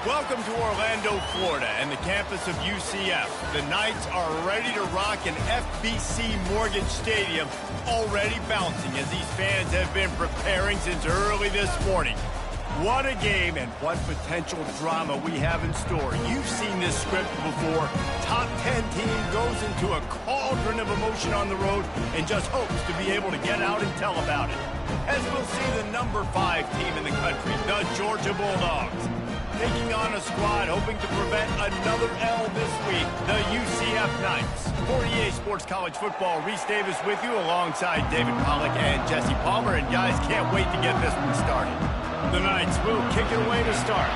Welcome to Orlando, Florida, and the campus of UCF. The Knights are ready to rock an FBC Mortgage Stadium, already bouncing as these fans have been preparing since early this morning. What a game and what potential drama we have in store. You've seen this script before. Top 10 team goes into a cauldron of emotion on the road and just hopes to be able to get out and tell about it. As we'll see the number 5 team in the country, the Georgia Bulldogs, taking on a squad hoping to prevent another L this week, the UCF Knights. For EA Sports College Football, Reese Davis with you alongside David Pollack and Jesse Palmer. And guys, can't wait to get this one started. The Knights will kick it away to start.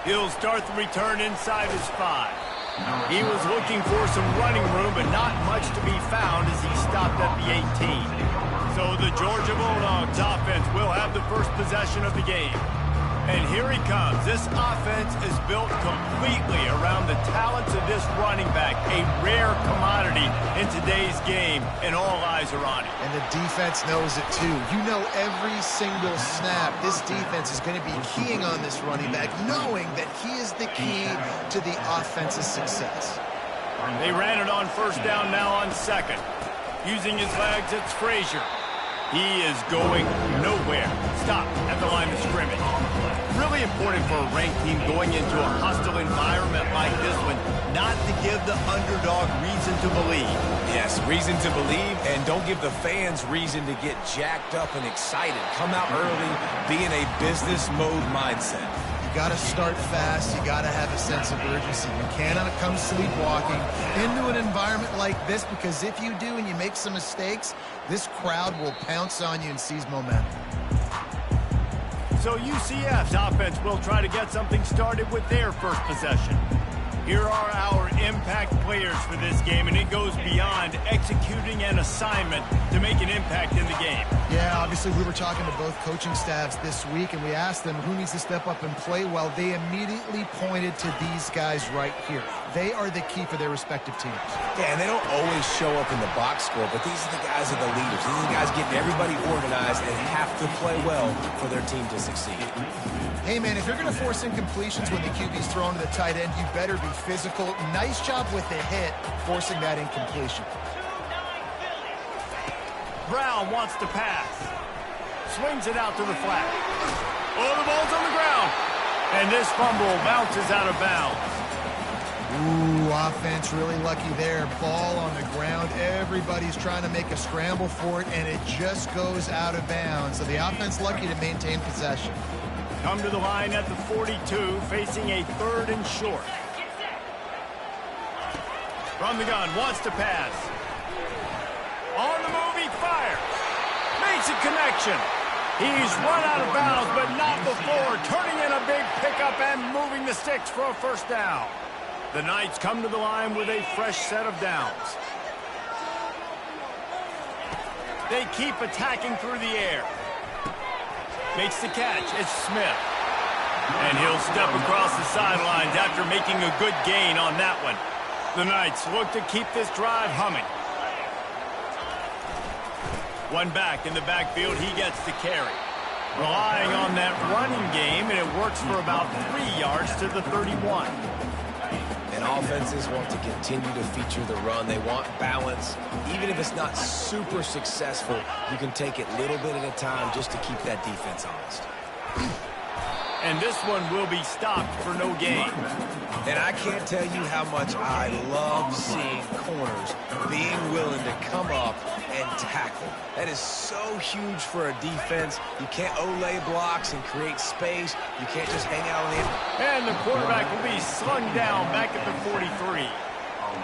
He'll start the return inside his 5. He was looking for some running room, but not much to be found as he stopped at the 18. So the Georgia Bulldogs offense will have the first possession of the game. And here he comes. This offense is built completely around the talents of this running back, a rare commodity in today's game, and all eyes are on it. And the defense knows it too. You know every single snap, this defense is going to be keying on this running back, knowing that he is the key to the offense's success. They ran it on first down, now on second. Using his legs, it's Frazier. He is going nowhere. Stop at the line of scrimmage. Really important for a ranked team going into a hostile environment like this one, not to give the underdog reason to believe. Yes, reason to believe, and don't give the fans reason to get jacked up and excited. Come out early, be in a business mode mindset. You got to start fast. You got to have a sense of urgency. You cannot come sleepwalking into an environment like this, because if you do and you make some mistakes, this crowd will pounce on you and seize momentum. So UCF's offense will try to get something started with their first possession. Here are our impact players for this game, and it goes beyond executing an assignment to make an impact in the game. Yeah, obviously we were talking to both coaching staffs this week, and we asked them who needs to step up and play well. They immediately pointed to these guys right here. They are the key for their respective teams. Yeah, and they don't always show up in the box score, but these are the guys that are the leaders. These are the guys getting everybody organized and have to play well for their team to succeed. Hey, man, if you're going to force incompletions when the QB's thrown to the tight end, you better be physical. Nice job with the hit, forcing that incompletion. Brown wants to pass. Swings it out to the flat. Oh, the ball's on the ground. And this fumble bounces out of bounds. Ooh, offense really lucky there. Ball on the ground. Everybody's trying to make a scramble for it, and it just goes out of bounds. So the offense lucky to maintain possession. Come to the line at the 42, facing a 3rd and short. From the gun, wants to pass. On the move, he fires. Makes a connection. He's run out of bounds, but not before turning in a big pickup and moving the sticks for a first down. The Knights come to the line with a fresh set of downs. They keep attacking through the air. Makes the catch. It's Smith. And he'll step across the sidelines after making a good gain on that one. The Knights look to keep this drive humming. One back in the backfield. He gets the carry. Relying on that running game, and it works for about 3 yards to the 31. And offenses want to continue to feature the run. They want balance. Even if it's not super successful, you can take it little bit at a time just to keep that defense honest. And this one will be stopped for no gain. And I can't tell you how much I love seeing corners being willing to come up and tackle. That is so huge for a defense. You can't olay blocks and create space. You can't just hang out on the end. And the quarterback will be slung down back at the 43.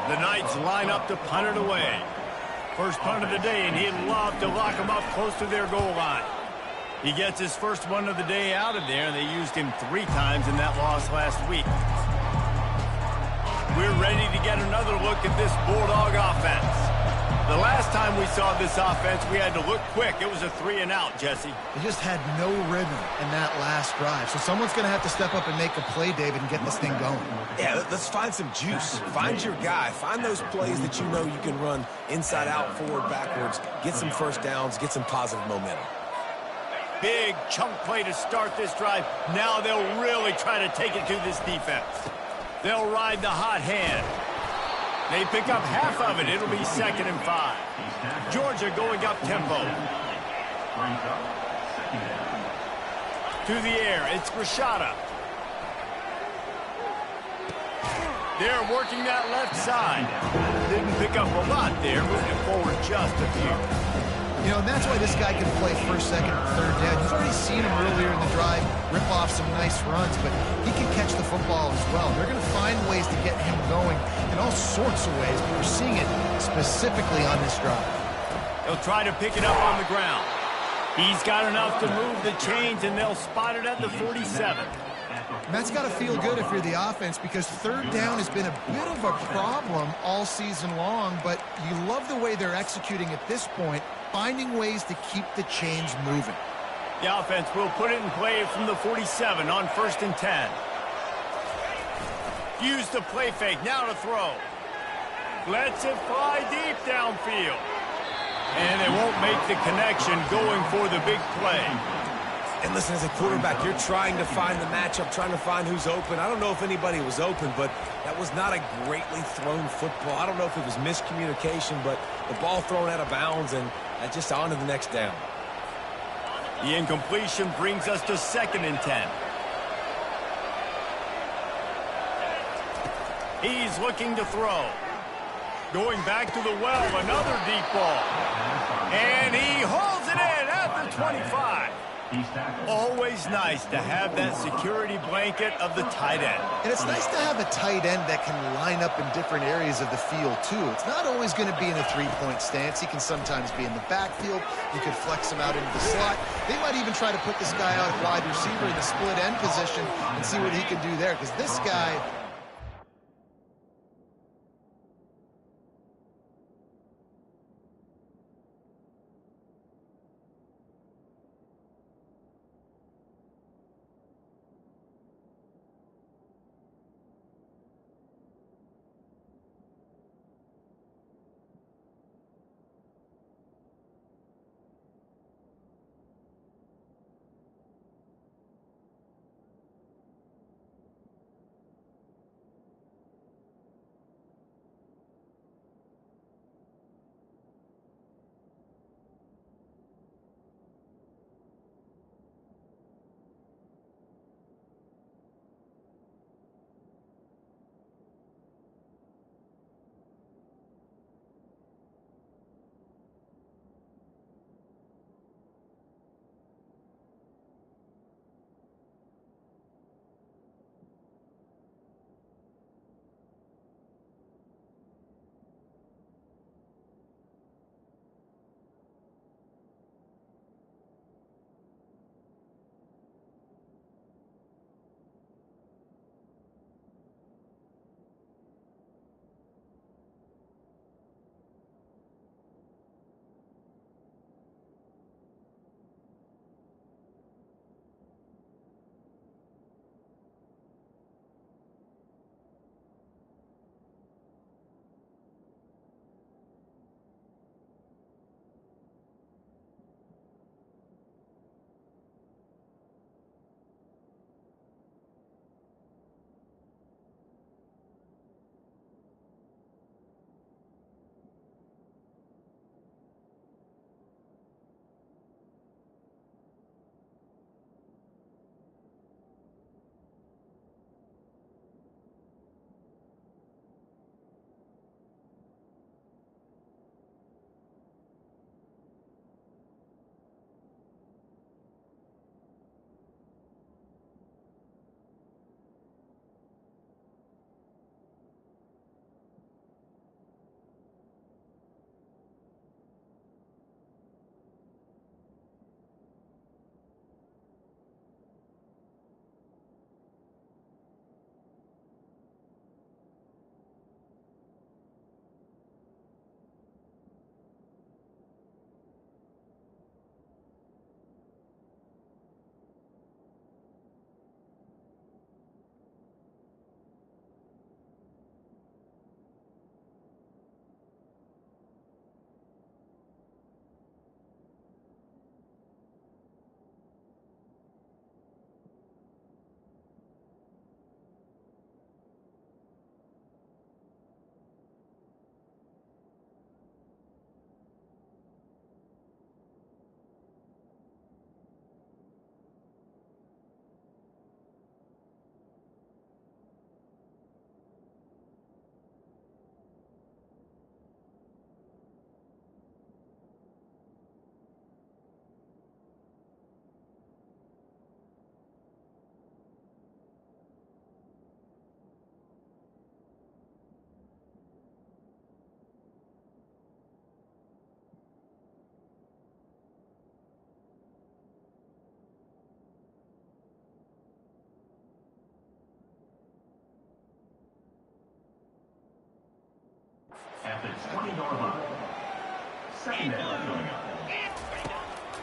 The Knights line up to punt it away. First punt of the day, and he'd love to lock them up close to their goal line. He gets his first one of the day out of there, and they used him 3 times in that loss last week. We're ready to get another look at this Bulldog offense. The last time we saw this offense, we had to look quick. It was a 3-and-out, Jesse. They just had no rhythm in that last drive. So someone's going to have to step up and make a play, David, and get this thing going. Yeah, let's find some juice. Find your guy. Find those plays that you know you can run inside out, forward, backwards. Get some first downs. Get some positive momentum. Big chunk play to start this drive. Now they'll really try to take it to this defense. They'll ride the hot hand. They pick up half of it. It'll be 2nd and 5. Georgia going up tempo. To the air, it's Rashada. They're working that left side. Didn't pick up a lot there, moving forward just a few. You know, and that's why this guy can play 1st, 2nd, and 3rd down. You've already seen him earlier in the drive rip off some nice runs, but he can catch the football as well. They're going to find ways to get him going in all sorts of ways, but we're seeing it specifically on this drive. They'll try to pick it up on the ground. He's got enough to move the chains, and they'll spot it at the 47. And that's got to feel good if you're the offense, because 3rd down has been a bit of a problem all season long, but you love the way they're executing at this point, finding ways to keep the chains moving. The offense will put it in play from the 47 on 1st and 10. Use the play fake, now to throw. Lets it fly deep downfield. And they won't make the connection going for the big play. And listen, as a quarterback, you're trying to find the matchup, trying to find who's open. I don't know if anybody was open, but that was not a greatly thrown football. I don't know if it was miscommunication, but the ball thrown out of bounds and just on to the next down. The incompletion brings us to 2nd and 10. He's looking to throw. Going back to the well, another deep ball. And he holds it in at the 25. Always nice to have that security blanket of the tight end. And it's nice to have a tight end that can line up in different areas of the field, too. It's not always going to be in a three-point stance. He can sometimes be in the backfield. You could flex him out into the slot. They might even try to put this guy out at wide receiver in the split end position and see what he can do there, because this guy...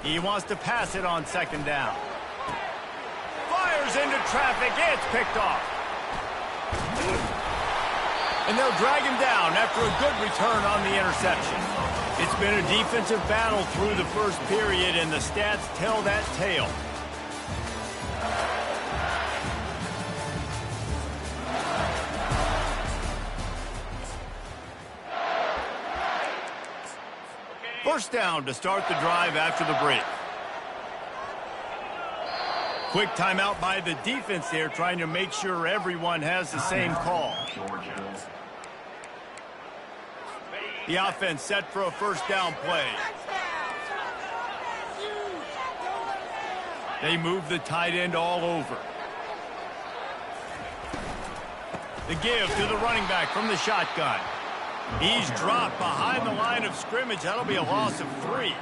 He wants to pass it on second down. Fires into traffic. It's picked off. And they'll drag him down after a good return on the interception. It's been a defensive battle through the first period, and the stats tell that tale. First down to start the drive after the break. Quick timeout by the defense there, trying to make sure everyone has the same call. The offense set for a first down play. They move the tight end all over. The give to the running back from the shotgun. He's dropped behind the line of scrimmage. That'll be a loss of 3.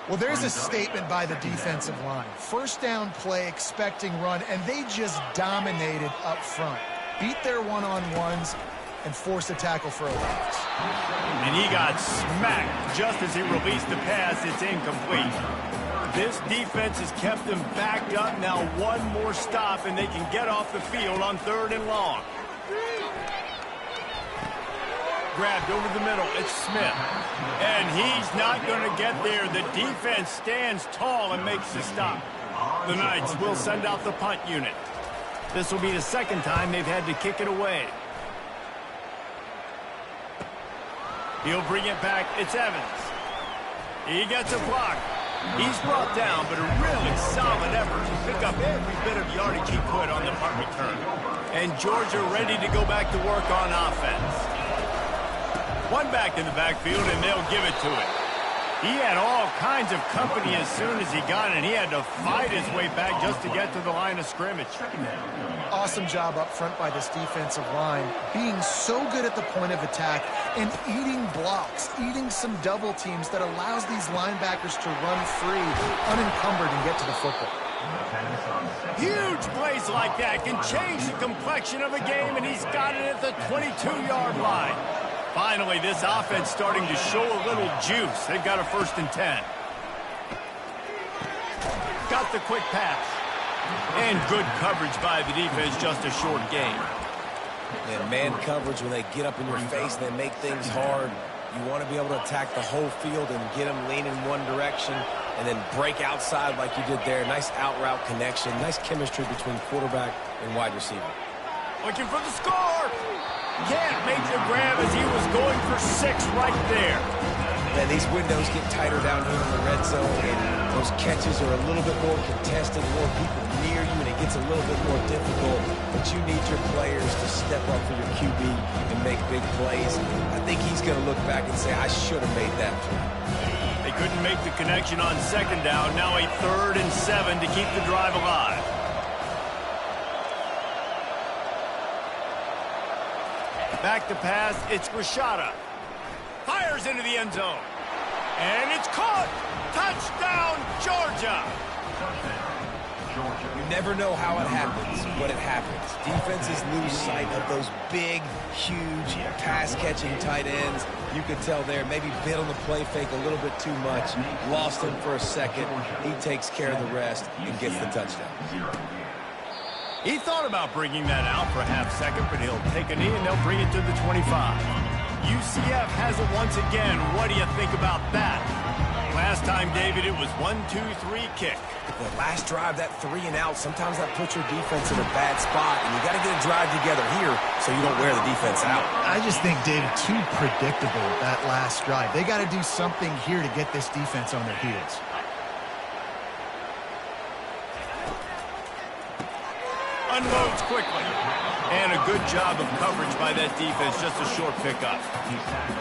Well, there's a statement by the defensive line. First down play, expecting run, and they just dominated up front. Beat their one-on-ones and forced a tackle for a loss. And he got smacked just as he released the pass. It's incomplete. This defense has kept them backed up. Now one more stop, and they can get off the field on 3rd and long. Grabbed over the middle. It's Smith. And he's not going to get there. The defense stands tall and makes the stop. The Knights will send out the punt unit. This will be the second time they've had to kick it away. He'll bring it back. It's Evans. He gets a block. He's brought down, but a really solid effort to pick up every bit of yardage he could on the punt return. And Georgia ready to go back to work on offense. One back in the backfield, and they'll give it to him. He had all kinds of company as soon as he got it, and he had to fight his way back just to get to the line of scrimmage. Awesome job up front by this defensive line, being so good at the point of attack and eating blocks, eating some double teams that allows these linebackers to run free, unencumbered, and get to the football. Huge plays like that can change the complexion of a game, and he's got it at the 22-yard line. Finally, this offense starting to show a little juice. They've got a 1st and 10. Got the quick pass. And good coverage by the defense, just a short gain. And man coverage, when they get up in your face, they make things hard. You want to be able to attack the whole field and get them lean in one direction and then break outside like you did there. Nice out-route connection. Nice chemistry between quarterback and wide receiver. Looking for the score. Can't make the grab as he was going for 6 right there. And these windows get tighter down here in the red zone, and those catches are a little bit more contested, more people near you, and it gets a little bit more difficult. But you need your players to step up for your QB and make big plays. I think he's going to look back and say, I should have made that play. They couldn't make the connection on 2nd down. Now a 3rd and 7 to keep the drive alive. Back to pass, it's Rashada. Fires into the end zone. And it's caught. Touchdown, Georgia. You never know how it happens, but it happens. Defenses lose sight of those big, huge, pass-catching tight ends. You could tell there, maybe bit on the play fake a little bit too much. Lost him for a second. He takes care of the rest and gets the touchdown. He thought about bringing that out for a half-second, but he'll take a knee and they'll bring it to the 25. UCF has it once again. What do you think about that? Last time, David, it was 1-2-3 kick. The last drive, that 3 and out, sometimes that puts your defense in a bad spot, and you got to get a drive together here so you don't wear the defense out. I just think, David, too predictable, that last drive. They got to do something here to get this defense on their heels. Unloads quickly. And a good job of coverage by that defense, just a short pickup.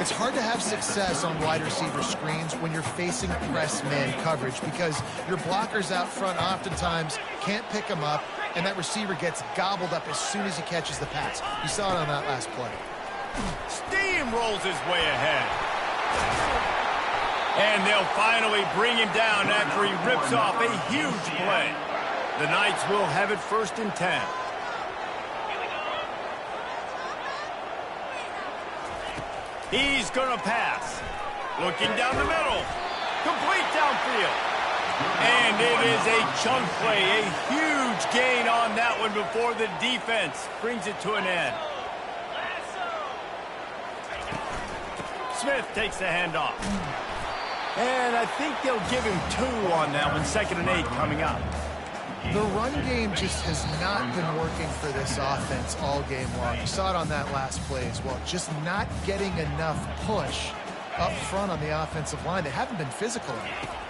It's hard to have success on wide receiver screens when you're facing press man coverage because your blockers out front oftentimes can't pick them up, and that receiver gets gobbled up as soon as he catches the pass. You saw it on that last play. Steamrolls his way ahead. And they'll finally bring him down after he rips off a huge play. The Knights will have it 1st and 10. He's going to pass. Looking down the middle. Complete downfield. And it is a chunk play, a huge gain on that one before the defense brings it to an end. Smith takes the handoff. And I think they'll give him 2 on that one, 2nd and 8 coming up. The run game just has not been working for this offense all game long. You saw it on that last play as well. Just not getting enough push up front on the offensive line. They haven't been physical enough.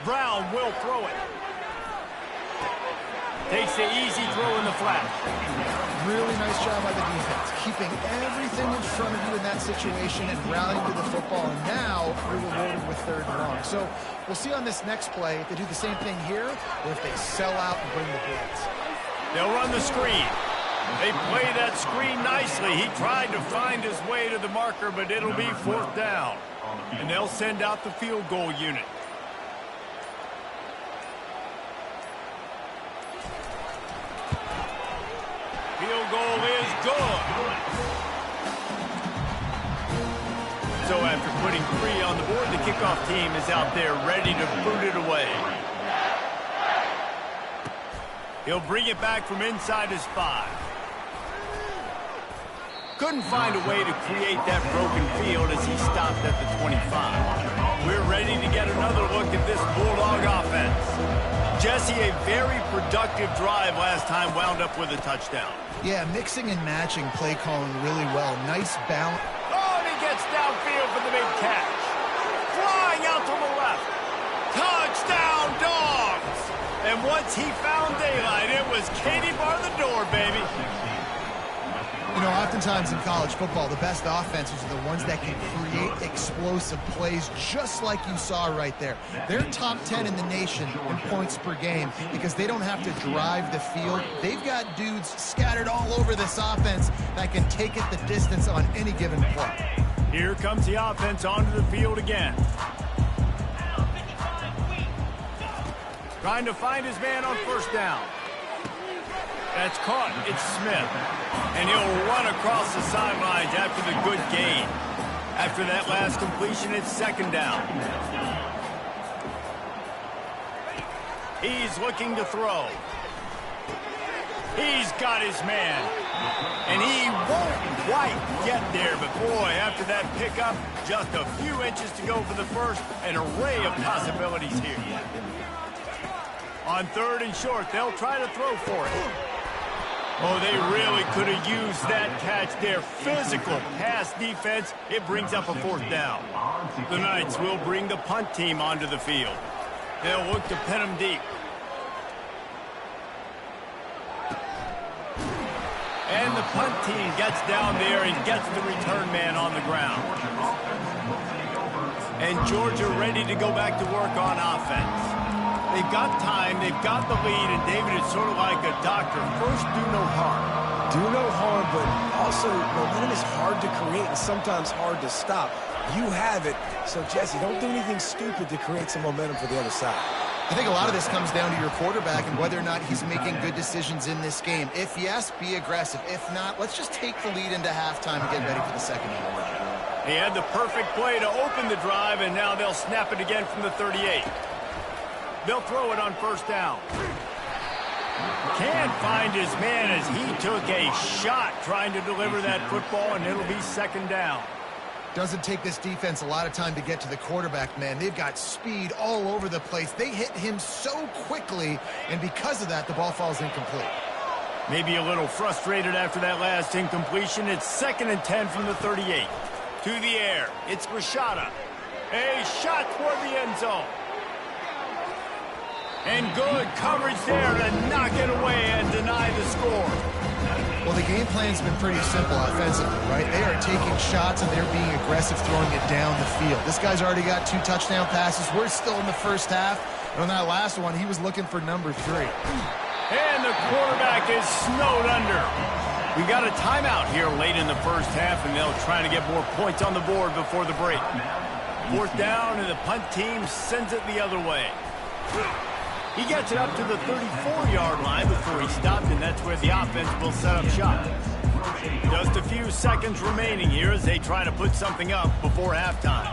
Brown will throw it. Takes the easy throw in the flat. Really nice job by the defense, keeping everything in front of you in that situation and rallying to the football. And now you're rewarded with 3rd and long. So we'll see on this next play if they do the same thing here or if they sell out and bring the blitz. They'll run the screen. They play that screen nicely. He tried to find his way to the marker, but it'll be 4th down. And they'll send out the field goal unit. Field goal is good. So after putting 3 on the board, the kickoff team is out there ready to boot it away. He'll bring it back from inside his 5. Couldn't find a way to create that broken field as he stopped at the 25. We're ready to get another look at this Bulldog offense. Jesse, a very productive drive last time, wound up with a touchdown. Yeah, mixing and matching play calling really well. Nice balance. Oh, and he gets downfield for the big catch. Flying out to the left. Touchdown, Dogs! And once he found daylight, it was Katie bar the door, baby. You know, oftentimes in college football, the best offenses are the ones that can create explosive plays just like you saw right there. They're top 10 in the nation in points per game because they don't have to drive the field. They've got dudes scattered all over this offense that can take it the distance on any given play. Here comes the offense onto the field again. Trying to find his man on 1st down. That's caught. It's Smith. And he'll run across the sidelines after the good gain. After that last completion, it's 2nd down. He's looking to throw. He's got his man. And he won't quite get there. But boy, after that pickup, just a few inches to go for the first. An array of possibilities here. On 3rd and short, they'll try to throw for it. Oh, they really could have used that catch there. Physical pass defense. It brings up a 4th down. The Knights will bring the punt team onto the field. They'll look to pin them deep. And the punt team gets down there and gets the return man on the ground. And Georgia ready to go back to work on offense. They've got time, they've got the lead, and David is sort of like a doctor. First, do no harm. Do no harm, but also momentum is hard to create and sometimes hard to stop. You have it, so Jesse, don't do anything stupid to create some momentum for the other side. I think a lot of this comes down to your quarterback and whether or not he's making good decisions in this game. If yes, be aggressive. If not, let's just take the lead into halftime and get ready for the 2nd half. He had the perfect play to open the drive, and now they'll snap it again from the 38. They'll throw it on 1st down. Can't find his man as he took a shot trying to deliver that football, and it'll be 2nd down. Doesn't take this defense a lot of time to get to the quarterback, man. They've got speed all over the place. They hit him so quickly, and because of that, the ball falls incomplete. Maybe a little frustrated after that last incompletion. It's 2nd and 10 from the 38. To the air. It's Rashada. A shot toward the end zone. And good coverage there to knock it away and deny the score. Well, the game plan's been pretty simple offensively, right? They are taking shots and they're being aggressive throwing it down the field. This guy's already got 2 touchdown passes. We're still in the 1st half. And on that last one, he was looking for number 3. And the quarterback is snowed under. We got a timeout here late in the 1st half, and they'll try to get more points on the board before the break. 4th down, and the punt team sends it the other way. He gets it up to the 34-yard line before he stopped, and that's where the offense will set up shop. Just a few seconds remaining here as they try to put something up before halftime.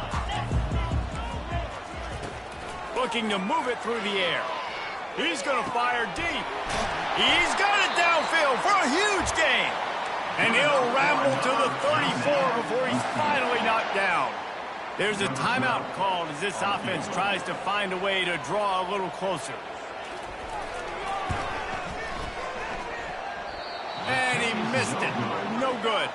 Looking to move it through the air. He's going to fire deep. He's got it downfield for a huge gain. And he'll ramble to the 34 before he's finally knocked down. There's a timeout called as this offense tries to find a way to draw a little closer. And he missed it. No good.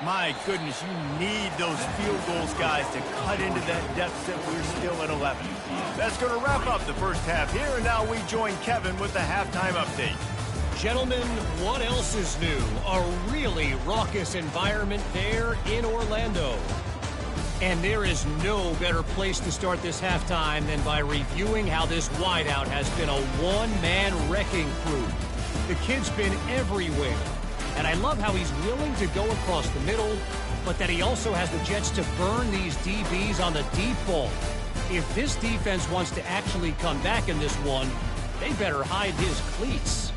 My goodness, you need those field goals, guys, to cut into that deficit. We're still at 11. That's going to wrap up the first half here, and now we join Kevin with the halftime update. Gentlemen, what else is new? A really raucous environment there in Orlando. And there is no better place to start this halftime than by reviewing how this wideout has been a one-man wrecking crew. The kid's been everywhere. And I love how he's willing to go across the middle, but that he also has the jets to burn these DBs on the deep ball. If this defense wants to actually come back in this one, they better hide his cleats.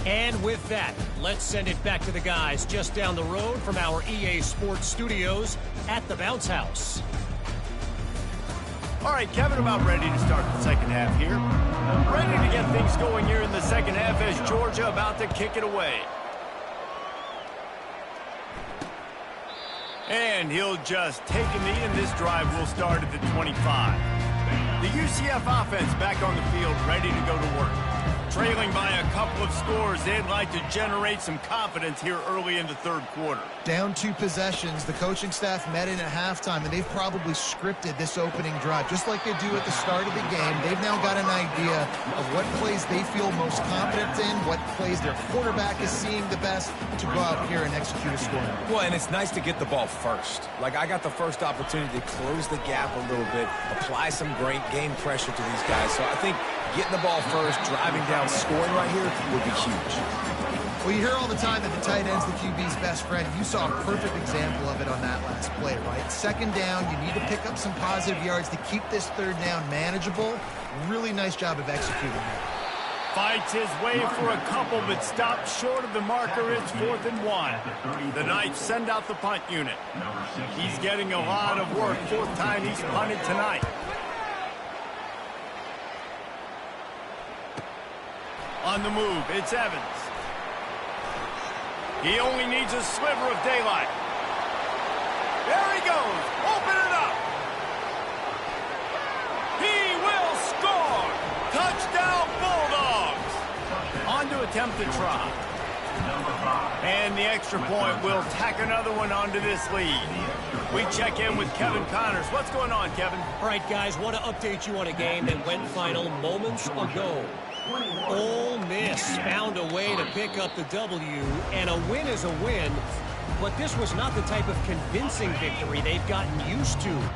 And with that, let's send it back to the guys just down the road from our EA Sports studios at the Bounce House. All right, Kevin, about ready to start the second half here. Ready to get things going here in the second half as Georgia about to kick it away. And he'll just take a knee, and this drive will start at the 25. The UCF offense back on the field, ready to go to work. Trailing by a couple of scores, they'd like to generate some confidence here early in the third quarter. Down 2 possessions, the coaching staff met in at halftime, and they've probably scripted this opening drive. Just like they do at the start of the game, they've now got an idea of what plays they feel most confident in, what plays their quarterback is seeing the best to go out here and execute a score. Well, and it's nice to get the ball first. Like, I got the first opportunity to close the gap a little bit, apply some great game pressure to these guys. So I think getting the ball first, driving down, scoring right here would be huge. Well, you hear all the time that the tight end's the QB's best friend. You saw a perfect example of it on that last play, right? Second down, you need to pick up some positive yards to keep this third down manageable. Really nice job of executing that. Fights his way for a couple, but stops short of the marker. It's 4th and 1. The Knights send out the punt unit. He's getting a lot of work. 4th time he's punted tonight. On the move, it's Evans. He only needs a sliver of daylight. There he goes. Open it up. He will score. Touchdown, Bulldogs. On to attempt the try. And the extra point will tack another one onto this lead. We check in with Kevin Connors. What's going on, Kevin? All right, guys, want to update you on a game that went final moments ago. Ole Miss found a way to pick up the W, and a win is a win, but this was not the type of convincing victory they've gotten used to.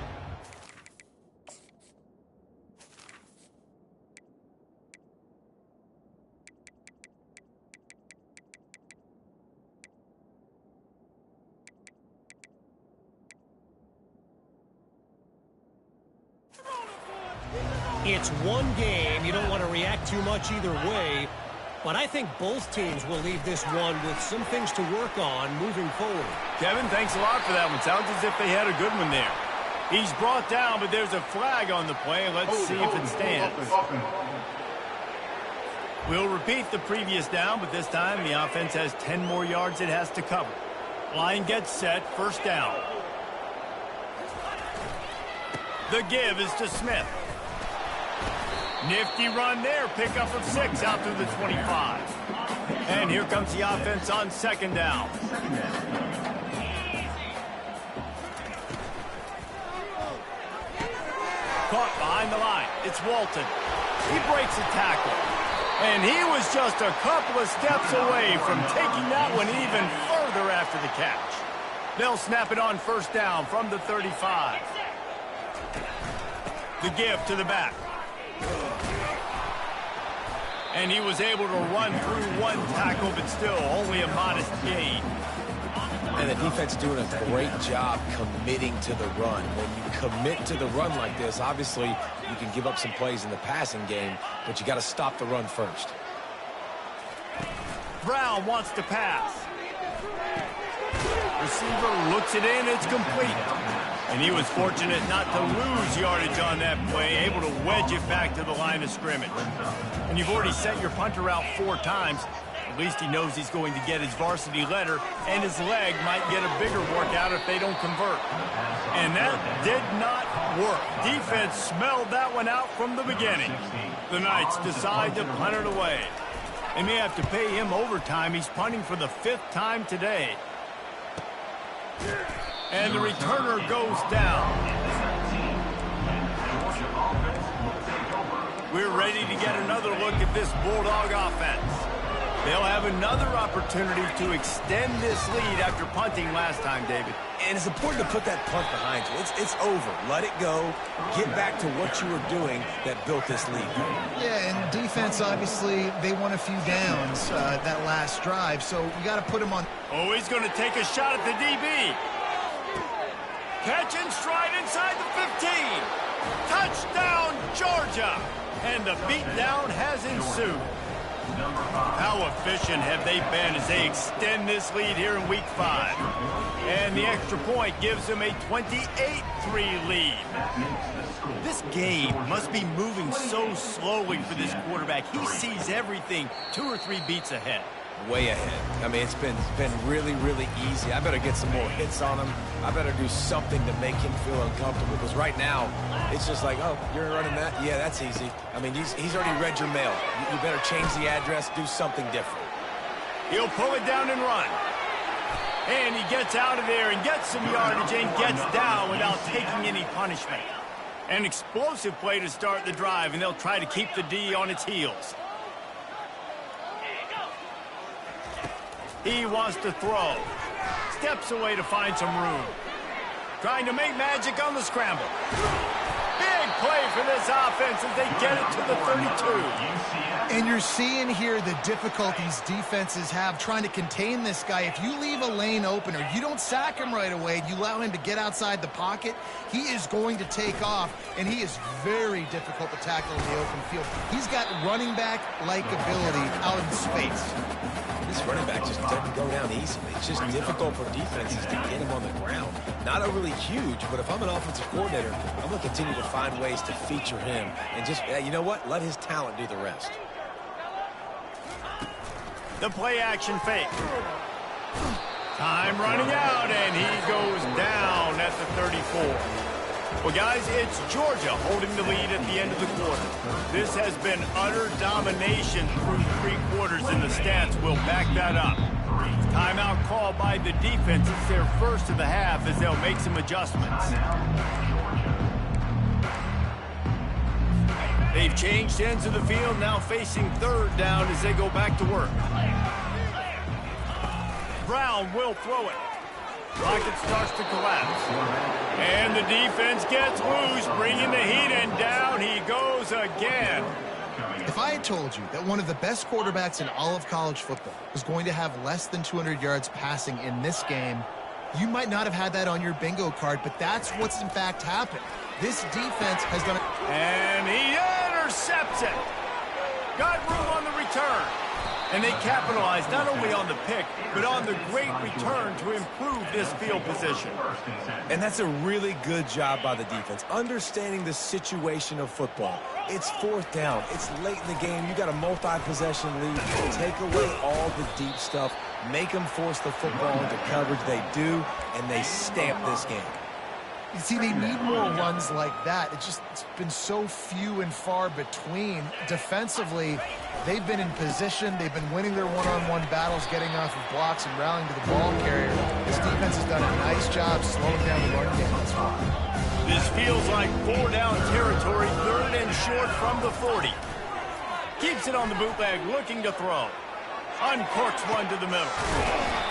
It's one game. You don't want to react too much either way. But I think both teams will leave this one with some things to work on moving forward. Kevin, thanks a lot for that one. Sounds as if they had a good one there. He's brought down, but there's a flag on the play. Let's see if it stands. We'll repeat the previous down, but this time the offense has 10 more yards it has to cover. Line gets set, 1st down. The give is to Smith. Nifty run there, pickup of 6 out through the 25. And here comes the offense on 2nd down. Caught behind the line. It's Walton. He breaks a tackle. And he was just a couple of steps away from taking that one even further after the catch. They'll snap it on 1st down from the 35. The give to the back. And he was able to run through one tackle, but still only a modest gain. And the defense is doing a great job committing to the run. When you commit to the run like this, obviously you can give up some plays in the passing game, but you got to stop the run first. Brown wants to pass. Receiver looks it in, it's complete. And he was fortunate not to lose yardage on that play, able to wedge it back to the line of scrimmage. And you've already sent your punter out 4 times. At least he knows he's going to get his varsity letter, and his leg might get a bigger workout if they don't convert. And that did not work. Defense smelled that one out from the beginning. The Knights decide to punt it away. They may have to pay him overtime. He's punting for the 5th time today. And the returner goes down. We're ready to get another look at this Bulldog offense. They'll have another opportunity to extend this lead after punting last time, David. And it's important to put that punt behind you. It's over. Let it go. Get back to what you were doing that built this lead. Yeah, and defense, obviously, they won a few downs that last drive, so you got to put them on. Oh, he's going to take a shot at the DB. Catch and stride inside the 15. Touchdown, Georgia. And the beatdown has ensued. How efficient have they been as they extend this lead here in Week 5? And the extra point gives them a 28-3 lead. This game must be moving so slowly for this quarterback. He sees everything 2 or 3 beats ahead. Way ahead. I mean, it's been really, really easy. I better get some more hits on him. I better do something to make him feel uncomfortable, because right now, it's just like, oh, you're running that? Yeah, that's easy. I mean, he's already read your mail. You better change the address, do something different. He'll pull it down and run. And he gets out of there and gets some yardage and gets down without taking any punishment. An explosive play to start the drive, and they'll try to keep the D on its heels. He wants to throw. Steps away to find some room. Trying to make magic on the scramble. Big play for this offense as they get it to the 32. And you're seeing here the difficulties defenses have trying to contain this guy. If you leave a lane open or you don't sack him right away, you allow him to get outside the pocket, he is going to take off, and he is very difficult to tackle in the open field. He's got running back-like ability out in space. This running back just doesn't go down easily. It's just difficult for defenses to get him on the ground. Not overly huge, but if I'm an offensive coordinator, I'm going to continue to find ways to feature him and just, you know what, let his talent do the rest. The play action fake. Time running out, and he goes down at the 34. Well, guys, it's Georgia holding the lead at the end of the quarter. This has been utter domination through 3 quarters, and the stats will back that up. Timeout called by the defense. It's their first of the half as they'll make some adjustments. They've changed ends of the field, now facing 3rd down as they go back to work. Brown will throw it. Rocket starts to collapse. And the defense gets loose, bringing the heat, and down he goes again. If I had told you that one of the best quarterbacks in all of college football was going to have less than 200 yards passing in this game, you might not have had that on your bingo card, but that's what's in fact happened. This defense has done it. And he intercepts it. Got room on the return. And they capitalized not only on the pick, but on the great return to improve this field position. And that's a really good job by the defense, understanding the situation of football. It's 4th down. It's late in the game. You got a multi-possession lead. Take away all the deep stuff. Make them force the football into coverage. They do, and they stamp this game. You see, they need more runs like that. It's been so few and far between. Defensively, they've been in position. They've been winning their one-on-one battles, getting off of blocks and rallying to the ball carrier. This defense has done a nice job slowing down the run game thus far. This feels like 4-down territory, 3rd and short from the 40. Keeps it on the bootleg, looking to throw. Uncorks one to the middle.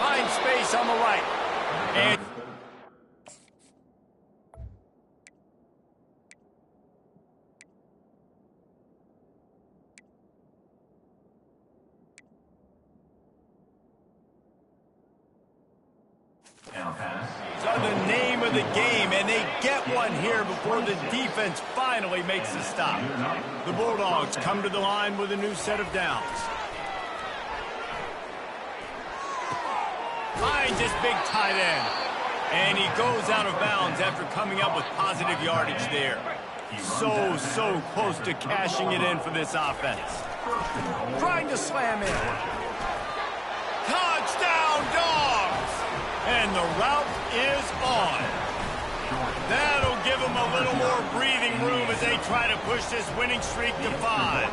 Finds space on the right. And the game, and they get one here before the defense finally makes the stop. The Bulldogs come to the line with a new set of downs. Finds this big tight end. And he goes out of bounds after coming up with positive yardage there. So close to cashing it in for this offense. Trying to slam in. Touchdown, Dogs! And the route is on. That'll give them a little more breathing room as they try to push this winning streak to 5.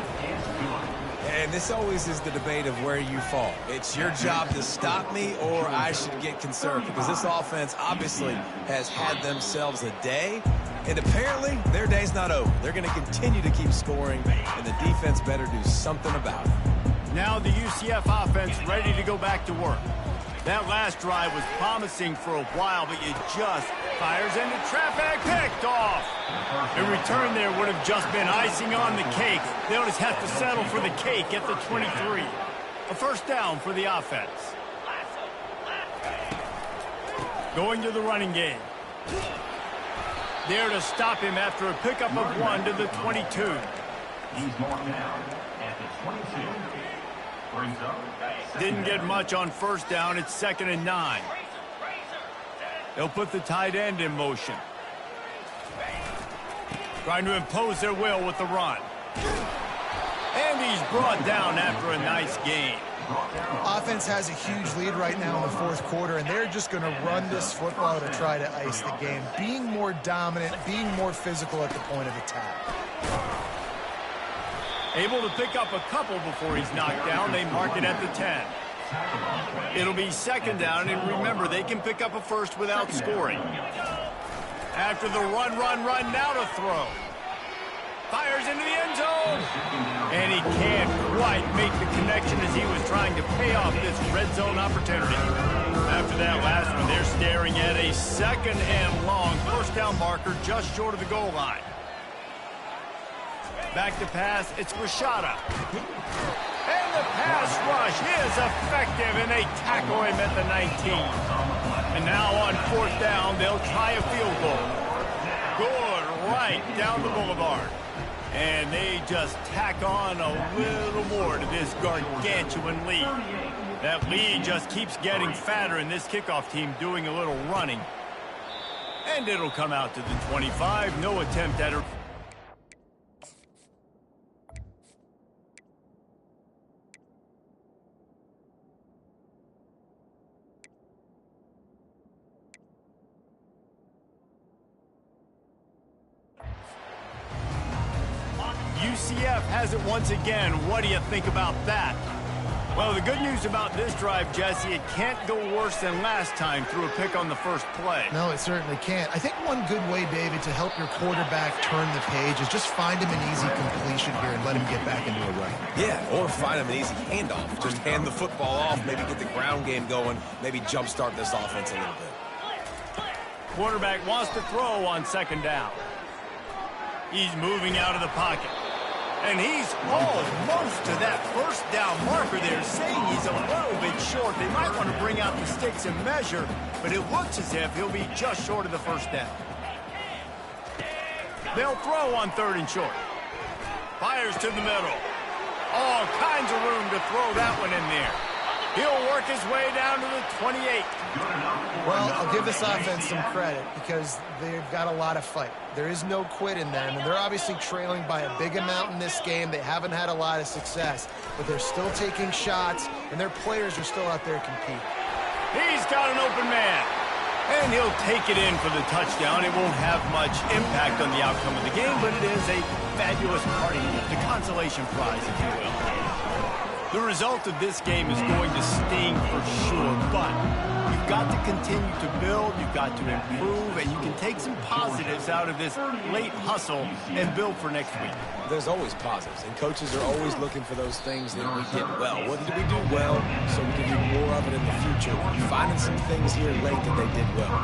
And this always is the debate of where you fall. It's your job to stop me, or I should get concerned, because this offense obviously has had themselves a day, and apparently their day's not over. They're going to continue to keep scoring, and the defense better do something about it. Now the UCF offense ready to go back to work. That last drive was promising for a while, but it just fires into traffic, picked off. A return there would have just been icing on the cake. They'll just have to settle for the cake at the 23. A first down for the offense. Going to the running game. There to stop him after a pickup of 1 to the 22. He's marked down at the 22. Brings up. Didn't get much on first down. It's 2nd and 9. They'll put the tight end in motion. Trying to impose their will with the run. And he's brought down after a nice gain. Offense has a huge lead right now in the fourth quarter, and they're just going to run this football to try to ice the game. Being more dominant, being more physical at the point of attack. Able to pick up a couple before he's knocked down. They mark it at the 10. It'll be 2nd down, and remember, they can pick up a first without scoring. After the run, now to throw. Fires into the end zone. And he can't quite make the connection as he was trying to pay off this red zone opportunity. After that last one, they're staring at a 2nd and long first down marker just short of the goal line. Back to pass, it's Rashada. And the pass rush is effective, and they tackle him at the 19. And now on 4th down, they'll try a field goal. Good right down the boulevard. And they just tack on a little more to this gargantuan lead. That lead just keeps getting fatter, and this kickoff team doing a little running. And it'll come out to the 25. No attempt at it. UCF has it once again. What do you think about that? Well, the good news about this drive, Jesse, it can't go worse than last time through a pick on the first play. No, it certainly can't. I think one good way, David, to help your quarterback turn the page is just find him an easy completion here and let him get back into a run. Yeah, or find him an easy handoff. Just hand the football off, maybe get the ground game going, maybe jumpstart this offense a little bit. Quarterback wants to throw on 2nd down. He's moving out of the pocket. And he's almost to that first down marker there, saying he's a little bit short. They might want to bring out the sticks and measure, but it looks as if he'll be just short of the first down. They'll throw on 3rd and short. Fires to the middle. All kinds of room to throw that one in there. He'll work his way down to the 28. Well, I'll give this offense some credit because they've got a lot of fight. There is no quit in them, and they're obviously trailing by a big amount in this game. They haven't had a lot of success, but they're still taking shots, and their players are still out there competing. He's got an open man, and he'll take it in for the touchdown. It won't have much impact on the outcome of the game, but it is a fabulous party, the consolation prize, if you will. The result of this game is going to sting for sure, but you've got to continue to build, you've got to improve, and you can take some positives out of this late hustle and build for next week. There's always positives, and coaches are always looking for those things that we did well. What did we do well so we can do more of it in the future? Finding some things here late that they did well.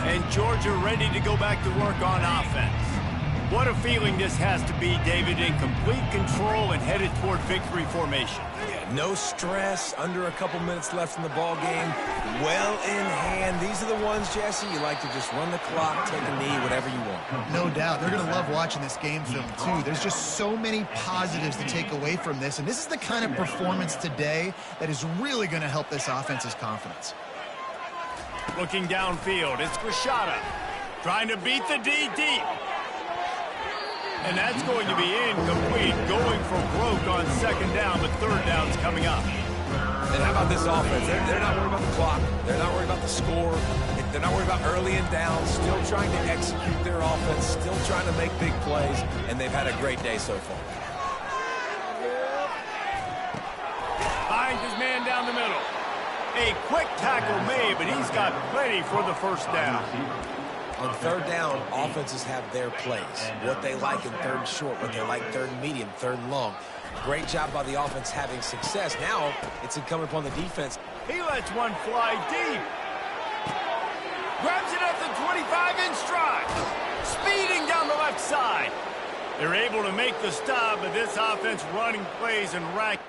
And Georgia ready to go back to work on offense. What a feeling this has to be, David, in complete control and headed toward victory formation. Yeah, No stress, under a couple minutes left in the ball game. Well in hand. These are the ones, Jesse, you like to just run the clock, take a knee, whatever you want. No doubt. They're going to love watching this game film, too. There's just so many positives to take away from this, and this is the kind of performance today that is really going to help this offense's confidence. Looking downfield, it's Grishada trying to beat the D deep. And that's going to be incomplete, going for broke on second down, but third down's coming up. And how about this offense? They're not worried about the clock. They're not worried about the score. They're not worried about early and down. Still trying to execute their offense. Still trying to make big plays. And they've had a great day so far. Finds his man down the middle. A quick tackle made, but he's got plenty for the first down. On third down, offenses have their plays. What they like in third and short, what they like third and medium, third and long. Great job by the offense having success. Now it's incumbent upon the defense. He lets one fly deep. Grabs it at the 25 in stride. Speeding down the left side. They're able to make the stop, but this offense running plays and rack.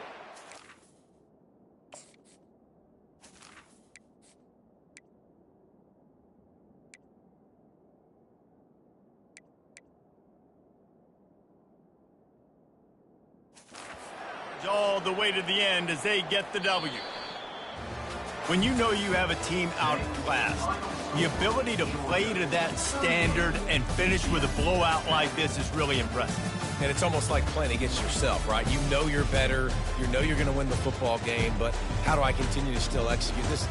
All the way to the end as they get the W. When you know you have a team outclassed, the ability to play to that standard and finish with a blowout like this is really impressive. And it's almost like playing against yourself, right? You know you're better. You know you're going to win the football game, but how do I continue to still execute this?